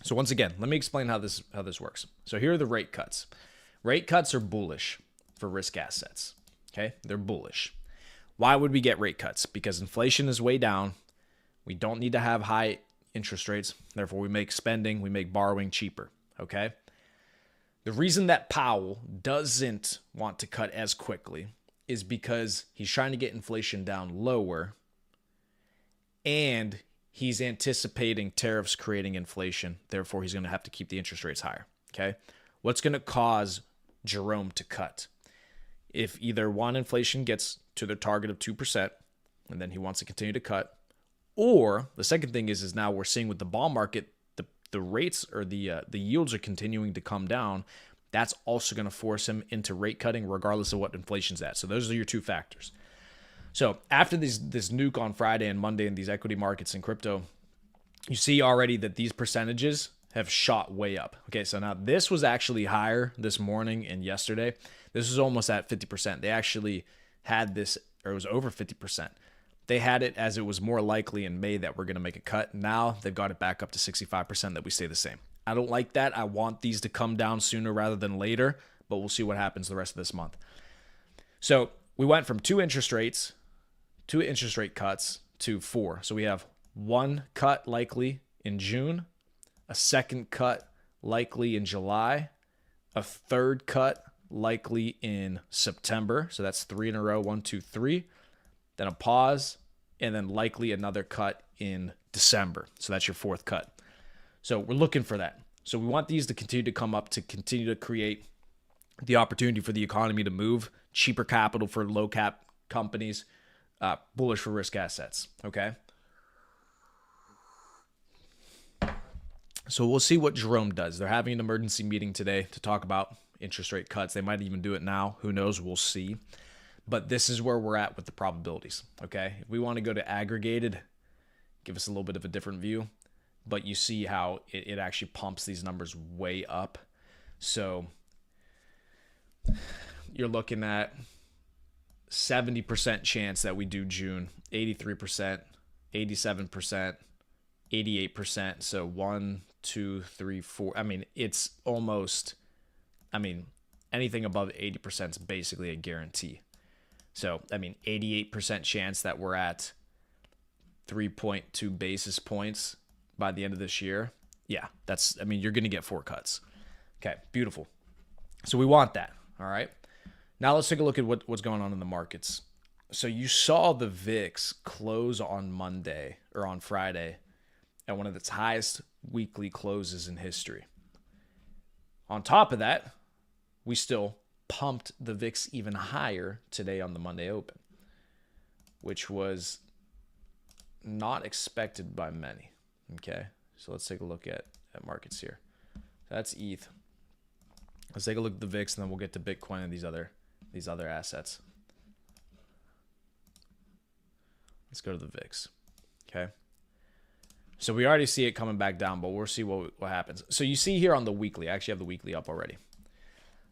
So once again, let me explain how this works. So here are the rate cuts. Rate cuts are bullish for risk assets. Okay, they're bullish. Why would we get rate cuts? Because inflation is way down. We don't need to have high interest rates. Therefore, we make spending, we make borrowing cheaper. Okay. The reason that Powell doesn't want to cut as quickly is because he's trying to get inflation down lower, and he's anticipating tariffs creating inflation. Therefore, he's going to have to keep the interest rates higher. Okay. What's going to cause Jerome to cut? If either one, inflation gets to their target of 2%, and then he wants to continue to cut, or the second thing is now we're seeing with the bond market, the rates or the yields are continuing to come down. That's also going to force him into rate cutting regardless of what inflation's at. So those are your two factors. So after this nuke on Friday and Monday in these equity markets and crypto, you see already that these percentages have shot way up. Okay, so now this was actually higher this morning and yesterday. This was almost at 50%. They actually had this, or it was over 50%. They had it as it was more likely in May that we're going to make a cut. Now they've got it back up to 65% that we stay the same. I don't like that. I want these to come down sooner rather than later, but we'll see what happens the rest of this month. So we went from two interest rate cuts to 4. So we have one cut likely in June, a second cut likely in July, a third cut likely in September. So that's 3 in a row, 1, 2, 3. Then a pause, and then likely another cut in December. So that's your fourth cut. So we're looking for that. So we want these to continue to come up to continue to create the opportunity for the economy to move, cheaper capital for low cap companies, bullish for risk assets. Okay. So we'll see what Jerome does. They're having an emergency meeting today to talk about interest rate cuts. They might even do it now. Who knows? We'll see. But this is where we're at with the probabilities, okay? If we want to go to aggregated, give us a little bit of a different view. But you see how it actually pumps these numbers way up. So you're looking at 70% chance that we do June, 83%, 87%, 88%. So 1, 2, 3, 4. I mean, it's almost, anything above 80% is basically a guarantee. So, 88% chance that we're at 3.2 basis points by the end of this year. Yeah, you're going to get 4 cuts. Okay, beautiful. So we want that, all right? Now let's take a look at what's going on in the markets. So you saw the VIX close on Monday or on Friday at one of its highest weekly closes in history. On top of that, we still pumped the VIX even higher today on the Monday open, which was not expected by many. Okay, so let's take a look at markets here. That's ETH. Let's take a look at the VIX, and then we'll get to Bitcoin and these other assets. Let's go to the VIX. Okay. So we already see it coming back down, but we'll see what happens. So you see here on the weekly, I actually have the weekly up already.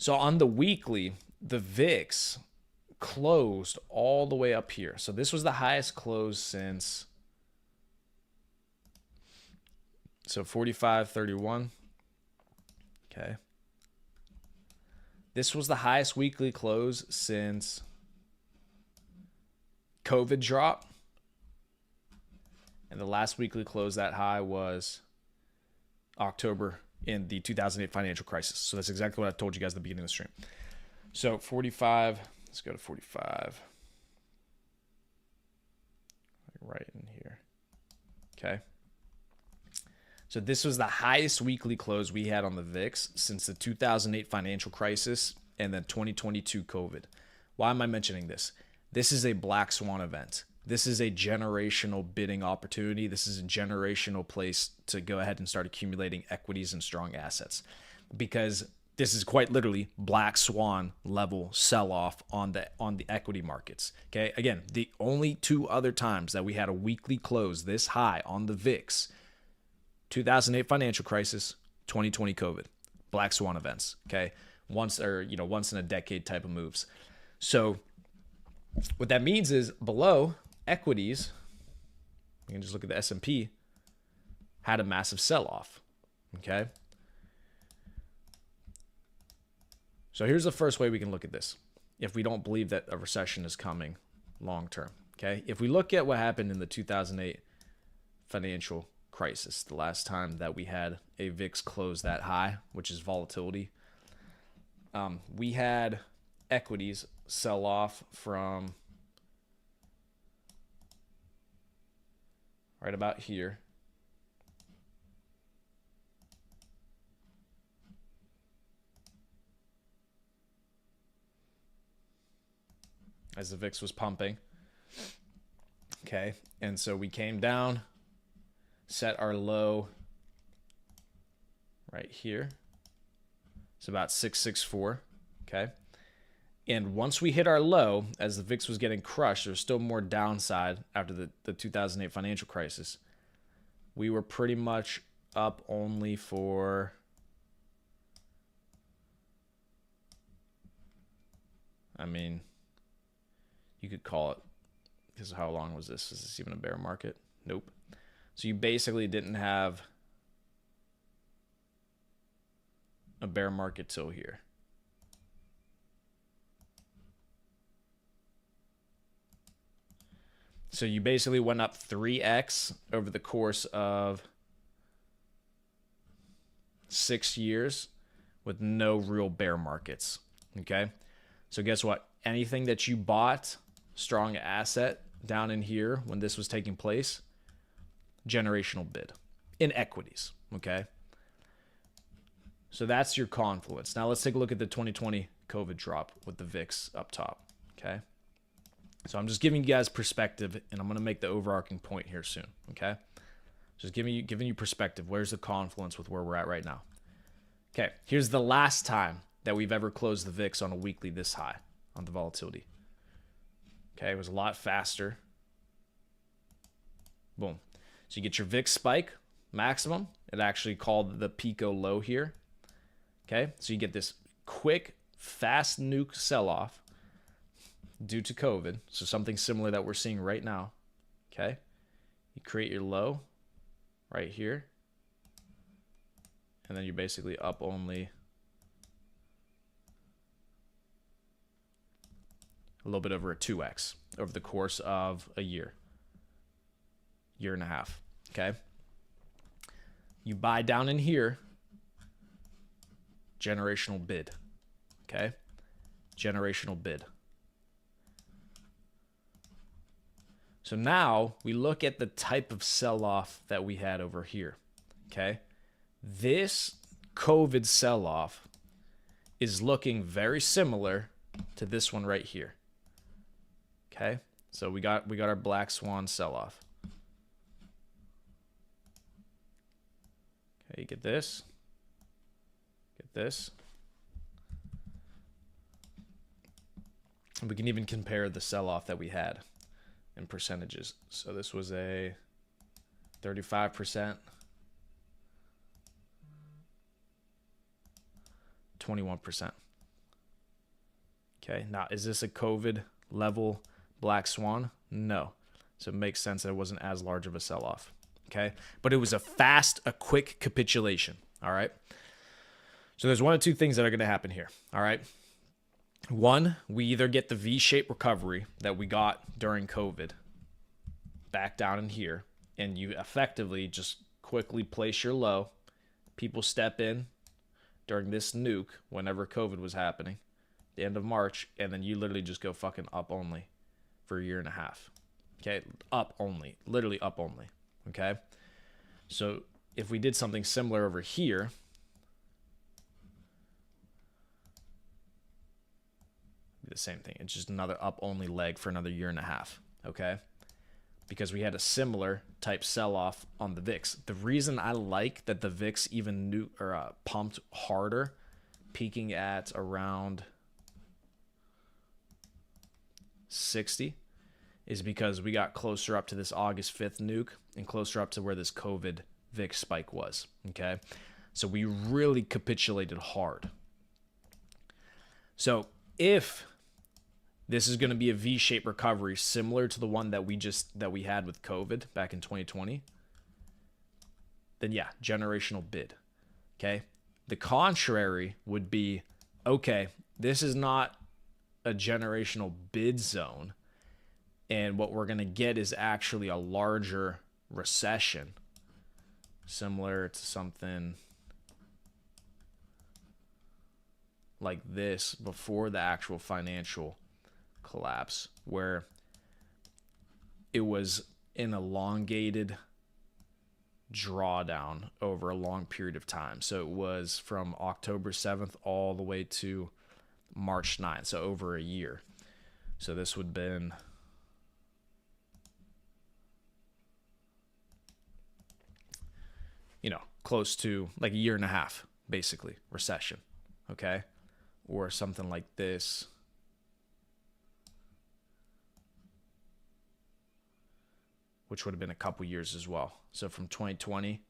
So on the weekly, the VIX closed all the way up here. So this was the highest close since, 45.31. Okay. This was the highest weekly close since COVID drop. And the last weekly close that high was October in the 2008 financial crisis. So that's exactly what I told you guys at the beginning of the stream. So 45, let's go to 45. Right in here. Okay. So this was the highest weekly close we had on the VIX since the 2008 financial crisis and then 2022 COVID. Why am I mentioning this? This is a black swan event. This is a generational bidding opportunity. This is a generational place to go ahead and start accumulating equities and strong assets, because this is quite literally black swan level sell-off on the equity markets. Okay, again, the only 2 other times that we had a weekly close this high on the VIX, 2008 financial crisis, 2020 COVID, black swan events. Okay, once in a decade type of moves. So what that means is below equities, you can just look at the S&P, had a massive sell-off. Okay. So here's the first way we can look at this. If we don't believe that a recession is coming long term. Okay. If we look at what happened in the 2008 financial crisis, the last time that we had a VIX close that high, which is volatility, we had equities sell off from right about here as the VIX was pumping. Okay, and so we came down, set our low right here. It's about 664. Okay. And once we hit our low, as the VIX was getting crushed, there's still more downside after the 2008 financial crisis. We were pretty much up only for you could call it, because how long was this? Is this even a bear market? Nope. So you basically didn't have a bear market till here. So you basically went up 3x over the course of 6 years with no real bear markets. Okay. So guess what? Anything that you bought, strong asset down in here when this was taking place, generational bid in equities. Okay. So that's your confluence. Now let's take a look at the 2020 COVID drop with the VIX up top. Okay. So I'm just giving you guys perspective, and I'm going to make the overarching point here soon. Okay. Just giving you perspective. Where's the confluence with where we're at right now? Okay. Here's the last time that we've ever closed the VIX on a weekly this high on the volatility. Okay. It was a lot faster. Boom. So you get your VIX spike maximum. It actually called the Pico low here. Okay. So you get this quick, fast nuke sell-off due to COVID. So something similar that we're seeing right now. Okay. You create your low right here. And then you're basically up only a little bit over a 2x over the course of a year and a half. Okay. You buy down in here, generational bid. Okay. Generational bid. So now we look at the type of sell-off that we had over here. Okay. This COVID sell-off is looking very similar to this one right here. Okay. So we got our black swan sell-off. Okay, you get this. Get this. And we can even compare the sell-off that we had in percentages. So this was a 35%, 21%. Okay, now is this a COVID level black swan? No. So it makes sense that it wasn't as large of a sell-off. Okay, but it was a quick capitulation. All right. So there's one of two things that are going to happen here. All right. One, we either get the V-shaped recovery that we got during COVID back down in here, and you effectively just quickly place your low. People step in during this nuke whenever COVID was happening, the end of March, and then you literally just go fucking up only for a year and a half. Okay, up only, literally up only. Okay, so if we did something similar over here, the same thing. It's just another up only leg for another year and a half. Okay, because we had a similar type sell off on the VIX. The reason I like that the VIX even pumped harder, peaking at around 60, is because we got closer up to this August 5th nuke and closer up to where this COVID VIX spike was. Okay, so we really capitulated hard. So if this is going to be a V-shaped recovery similar to the one that we had with COVID back in 2020, then yeah, generational bid. Okay. The contrary would be, okay, this is not a generational bid zone. And what we're going to get is actually a larger recession, similar to something like this before the actual financial collapse, where it was an elongated drawdown over a long period of time. So it was from October 7th all the way to March 9th, so over a year. So this would have been close to like a year and a half, basically, recession, okay? Or something like this. Which would have been a couple years as well. So from 2020,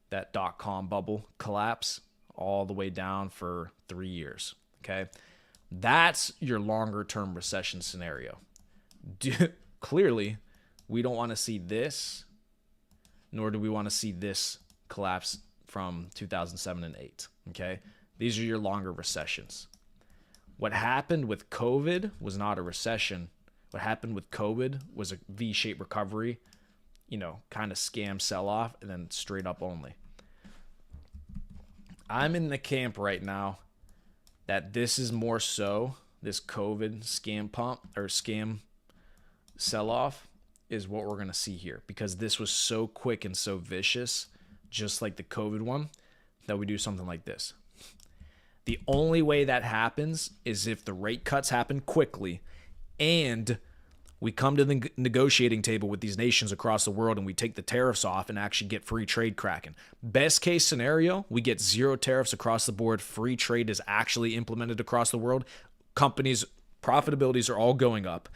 that dot-com bubble collapse all the way down for 3 years, okay? That's your longer-term recession scenario. Clearly, we don't want to see this, nor do we want to see this collapse from 2007 and 8, okay? These are your longer recessions. What happened with COVID was not a recession. What happened with COVID was a V-shaped recovery, kind of scam sell-off, and then straight up only. I'm in the camp right now that this is more so, this COVID scam pump or scam sell-off is what we're going to see here, because this was so quick and so vicious, just like the COVID one, that we do something like this. The only way that happens is if the rate cuts happen quickly and we come to the negotiating table with these nations across the world and we take the tariffs off and actually get free trade cracking. Best case scenario, we get zero tariffs across the board. Free trade is actually implemented across the world. Companies' profitabilities are all going up.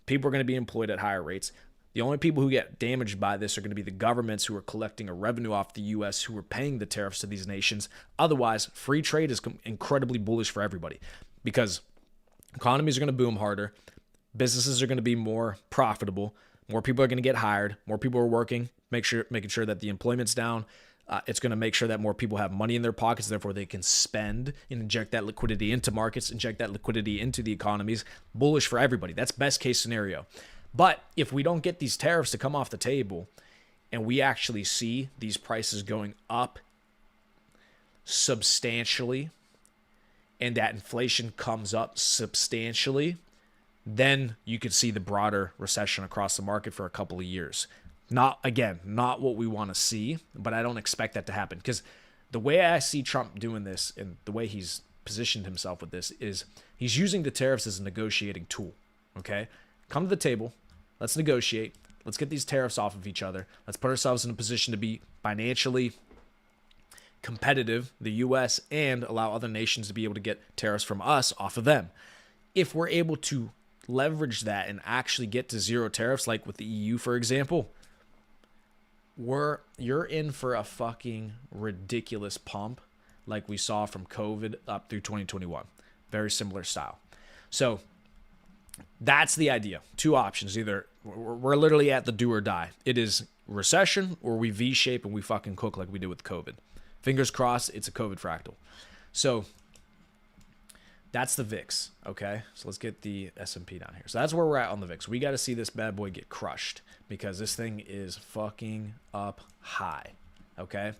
People are going to be employed at higher rates. The only people who get damaged by this are going to be the governments who are collecting a revenue off the U.S., who are paying the tariffs to these nations. Otherwise, free trade is incredibly bullish for everybody, because economies are going to boom harder. Businesses are going to be more profitable. More people are going to get hired. More people are working, making sure that the employment's down. It's going to make sure that more people have money in their pockets, therefore they can spend and inject that liquidity into markets, inject that liquidity into the economies. Bullish for everybody. That's best case scenario. But if we don't get these tariffs to come off the table and we actually see these prices going up substantially and that inflation comes up substantially, then you could see the broader recession across the market for a couple of years. Not what we want to see, but I don't expect that to happen, because the way I see Trump doing this and the way he's positioned himself with this is he's using the tariffs as a negotiating tool, okay? Come to the table. Let's negotiate. Let's get these tariffs off of each other. Let's put ourselves in a position to be financially competitive, the U.S., and allow other nations to be able to get tariffs from us off of them. If we're able to leverage that and actually get to zero tariffs, like with the EU, for example, you're in for a fucking ridiculous pump like we saw from COVID up through 2021. Very similar style. So that's the idea. Two options. Either we're literally at the do or die. It is recession, or we V-shape and we fucking cook like we did with COVID. Fingers crossed, it's a COVID fractal. So that's the VIX, okay? So let's get the S&P down here. So that's where we're at on the VIX. We got to see this bad boy get crushed, because this thing is fucking up high, okay?